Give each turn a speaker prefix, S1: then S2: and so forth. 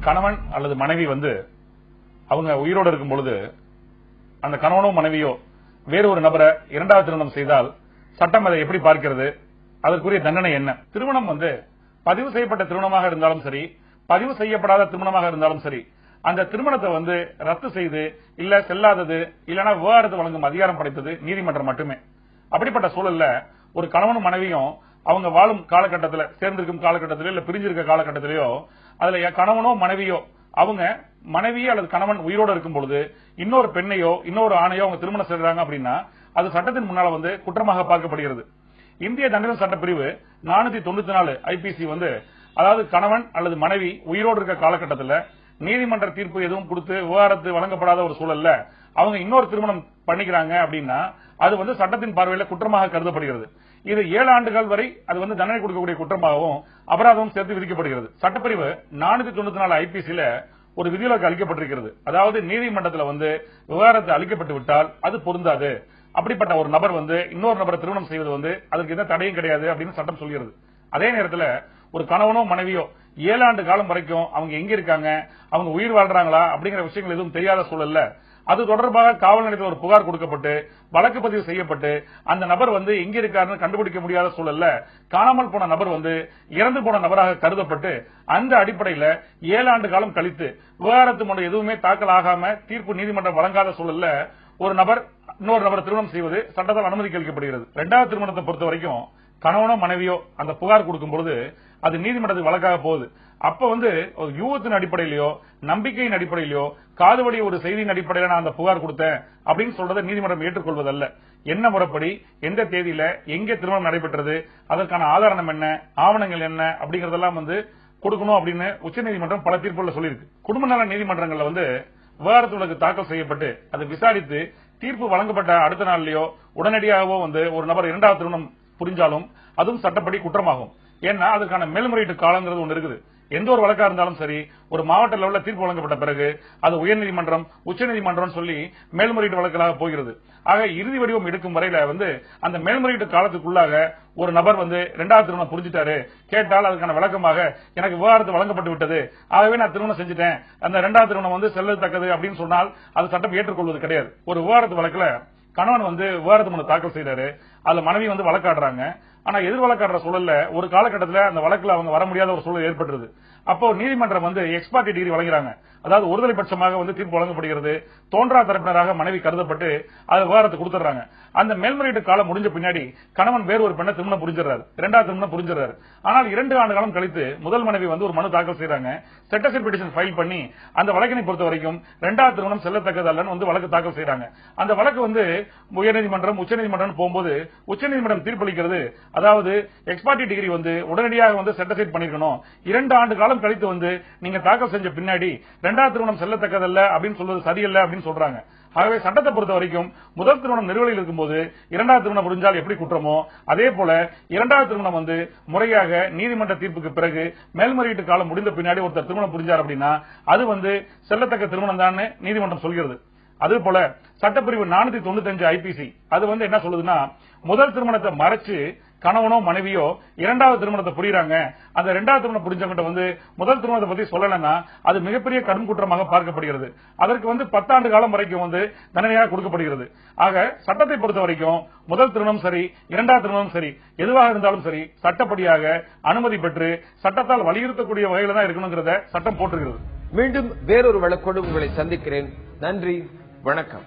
S1: கணவன் அல்லது மனைவி அவங்க உயிரோடு இருக்கும் பொழுது அந்த கணவனோ மனைவியோ வேறு ஒரு நபரை இரண்டாவது திருமணம் செய்தால் சட்டம் அதை எப்படி பார்க்கிறது, அதற்குரிய தண்டனை என்ன? திருமணம் பதிவு செய்யப்பட்ட திருமணமாக இருந்தாலும் சரி, பதிவு செய்யப்படாத திருமணமாக இருந்தாலும் சரி, அந்த திருமணத்தை ரத்து செய்து இல்ல செல்லாதது இல்லனா விவாகரத்து வழங்கும் அதிகாரம் படைத்தது நீதிமன்றம் மட்டுமே. அப்படிப்பட்ட சூழல்ல ஒரு கணவனும் மனைவியும் அவங்க வாழும் காலகட்டத்தில், சேர்ந்திருக்கும் காலகட்டத்திலோ இல்ல பிரிஞ்சிருக்க காலகட்டத்திலேயோ, அதுல கணவனோ மனைவியோ அவங்க மனைவியோ அல்லது கணவன் உயிரோடு இருக்கும் பொழுது இன்னொரு பெண்ணையோ இன்னொரு ஆணையோ அவங்க திருமணம் செய்யறாங்க அப்படின்னா அது சட்டத்தின் முன்னால குற்றமாக பார்க்கப்படுகிறது. இந்திய தண்டனை சட்டப்பிரிவு 494 ஐபிசி அதாவது கணவன் அல்லது மனைவி உயிரோடு இருக்க காலகட்டத்தில் நீதிமன்ற தீர்ப்பு எதுவும் கொடுத்து விவாகரத்து வழங்கப்படாத ஒரு சூழல்ல அவங்க இன்னொரு திருமணம் பண்ணிக்கிறாங்க அப்படின்னா அது சட்டத்தின் பார்வையில் குற்றமாக கருதப்படுகிறது. இது 7 ஆண்டுகள் வரை அது தண்டனை கொடுக்கக்கூடிய குற்றமாகவும் அபராதமும் சேர்த்து விதிக்கப்படுகிறது. சட்டப்பிரிவு 494 ஐபிசியில ஒரு விதிவிலக்கு அளிக்கப்பட்டிருக்கிறது. அதாவது நீதிமன்றத்தில் விவாகரத்து அளிக்கப்பட்டு விட்டால் அது பொருந்தாது. அப்படிப்பட்ட ஒரு நபர் இன்னொரு நபரை திருமணம் செய்வது அதற்கு எந்த தடையும் கிடையாது அப்படின்னு சட்டம் சொல்கிறது. அதே நேரத்தில் ஒரு கணவனோ மனைவியோ 7 ஆண்டு காலம் வரைக்கும் அவங்க எங்க இருக்காங்க, அவங்க உயிர் வாழ்றாங்களா அப்படிங்கிற விஷயங்கள் எதுவும் தெரியாத சூழல்ல அது தொடர்பாக காவல் நிலையத்தில் ஒரு புகார் கொடுக்கப்பட்டு வழக்கு பதிவு செய்யப்பட்டு அந்த நபர் எங்க இருக்காருன்னு கண்டுபிடிக்க முடியாத சூழல்ல காணாமல் போன நபர் இறந்து போன நபராக கருதப்பட்டு அந்த அடிப்படையில் 7 ஆண்டு காலம் கழித்து விவாகரத்து மனு எதுவுமே தாக்கல் ஆகாம தீர்ப்பு நீதிமன்றம் வழங்காத சூழல்ல ஒரு நபர் இன்னொரு நபர் திருமணம் செய்வது சட்டத்தால் அனுமதி அளிக்கப்படுகிறது. இரண்டாவது திருமணத்தை பொறுத்த வரைக்கும் கணவனோ மனைவியோ அந்த புகார் கொடுக்கும் பொழுது அது நீதிமன்றத்துக்கு வழக்காக போகுது. அப்ப யூகத்தின் அடிப்படையிலயோ நம்பிக்கையின் அடிப்படையிலயோ காதுவடி ஒரு செய்தியின் அடிப்படையில் நான் அந்த புகார் கொடுத்தேன் அப்படின்னு சொல்றதை நீதிமன்றம் ஏற்றுக்கொள்வதல்ல. என்ன முறைப்படி எந்த தேதியில எங்கே திருமணம் நடைபெற்றது, அதற்கான ஆதாரம் என்ன, ஆவணங்கள் என்ன அப்படிங்கறதெல்லாம் கொடுக்கணும் அப்படின்னு உச்சநீதிமன்றம் பல தீர்ப்புகளை சொல்லியிருக்கு. குடும்ப நல நீதிமன்றங்கள்ல விவாகரத்து வழக்கு தாக்கல் செய்யப்பட்டு அதை விசாரித்து தீர்ப்பு வழங்கப்பட்ட அடுத்த நாள்லயோ உடனடியாகவோ ஒரு நபர் இரண்டாவது திருமணம் புரிஞ்சாலும் அதுவும் சட்டப்படி குற்றமாகும். ஏன்னா அதுக்கான மேல்முறையீட்டு காலங்கிறது ஒன்று இருக்குது. எந்த ஒரு வழக்கா இருந்தாலும் சரி, ஒரு மாவட்ட லெவலில் தீர்ப்பு வழங்கப்பட்ட பிறகு அது உயர்நீதிமன்றம் உச்சநீதிமன்றம் சொல்லி மேல்முறையீட்டு வழக்கலாக போகிறது. ஆக இறுதி வடிவம் எடுக்கும் வரையில அந்த மேல்முறையீட்டு காலத்துக்குள்ளாக ஒரு நபர் இரண்டாவது திருமணம் புரிஞ்சிட்டாரு கேட்டால் அதுக்கான விளக்கமாக எனக்கு விவாகரத்து வழங்கப்பட்டு விட்டது, ஆகவே நான் திருமணம் செஞ்சுட்டேன், அந்த இரண்டாவது திருமணம் செல்லத்தக்கது அப்படின்னு சொன்னால் அது சட்டம் ஏற்றுக்கொள்வது கிடையாது. ஒரு விவாகரத்து வழக்குல கணவன் விவாகரத்து மனு தாக்கல் செய்யறாரு, அதுல மனைவி வழக்காடுறாங்க. ஆனா எதிர் வழக்காடுற சூழல்ல ஒரு காலகட்டத்தில் அந்த வழக்குல அவங்க வர முடியாத ஒரு சூழல் ஏற்படுறது. அப்போ நீதிமன்றம் எக்ஸ்பார்ட்டி டிகிரி வழங்குறாங்க. அதாவது ஒருதலை பட்சமாக தீர்ப்பு வழங்கப்படுகிறது. தோன்றா தரப்பினராக மனைவி கருதப்பட்டு அது விவாகரத்து கொடுத்துறாங்க. அந்த மேல்முறையீட்டு காலம் முடிஞ்ச பின்னாடி கணவன் வேறு ஒரு பெண்ணை திருமணம் புரிஞ்சிடறாரு, இரண்டாவது திருமணம் புரிஞ்சிடறாரு. ஆனால் 2 ஆண்டு காலம் கழித்து முதல் மனைவி ஒரு மனு தாக்கல் செய்யறாங்க. செட்டசைட் பெட்டிஷன் ஃபைல் பண்ணி அந்த வழக்கினை பொறுத்த வரைக்கும் இரண்டாவது திருமணம் செல்லத்தக்கது அல்லன்னு வழக்கு தாக்கல் செய்யறாங்க. அந்த வழக்கு உயர்நீதிமன்றம் உச்சநீதிமன்றம் போகும்போது உச்சநீதிமன்றம் தீர்ப்பளிக்கிறது, அதாவது எக்ஸ்பார்ட்டி டிகிரி உடனடியாக செட்டசைட் பண்ணிருக்கணும், 2 ஆண்டு காலம் கழித்து நீங்க தாக்கல் செஞ்ச பின்னாடி இரண்டாவது திருமணம் செல்லத்தக்கதல்ல அப்படின்னு சொல்வது சரியல்ல அப்படின்னு சொல்றாங்க. ஆகவே சட்டத்தை பொறுத்த வரைக்கும் முதல் திருமணம் நிலுவையில் இருக்கும்போது இரண்டாவது திருமணம் புரிஞ்சால் எப்படி குற்றமோ அதே போல இரண்டாவது திருமணம் முறையாக நீதிமன்ற தீர்ப்புக்கு பிறகு மேல்முறையீட்டு காலம் முடிந்த பின்னாடி ஒருத்தர் திருமணம் புரிஞ்சார் அப்படின்னா அது செல்லத்தக்க திருமணம் தான் நீதிமன்றம் சொல்கிறது. அதே போல சட்டப்பிரிவு 495 ஐபிசி அது என்ன சொல்லுதுன்னா, முதல் திருமணத்தை மறைச்சு கணவனோ மனைவியோ இரண்டாவது திருமணத்தை புரியுறாங்க, அந்த இரண்டாவது திருமணம் புரிஞ்சவங்க முதல் திருமணத்தை பத்தி சொல்லலன்னா அது மிகப்பெரிய கடும் குற்றமாக பார்க்கப்படுகிறது. அதற்கு 10 ஆண்டு காலம் வரைக்கும் தண்டனையாக கொடுக்கப்படுகிறது. ஆக சட்டத்தை பொறுத்த வரைக்கும் முதல் திருமணம் சரி இரண்டாவது திருமணம் சரி எதுவாக இருந்தாலும் சரி சட்டப்படியாக அனுமதி பெற்று சட்டத்தால் வலியுறுத்தக்கூடிய வகையில தான் இருக்கணுங்கிறத சட்டம் போட்டிருக்கிறது.
S2: மீண்டும் வேறொரு வழக்கோடு உங்களை சந்திக்கிறேன். நன்றி, வணக்கம்.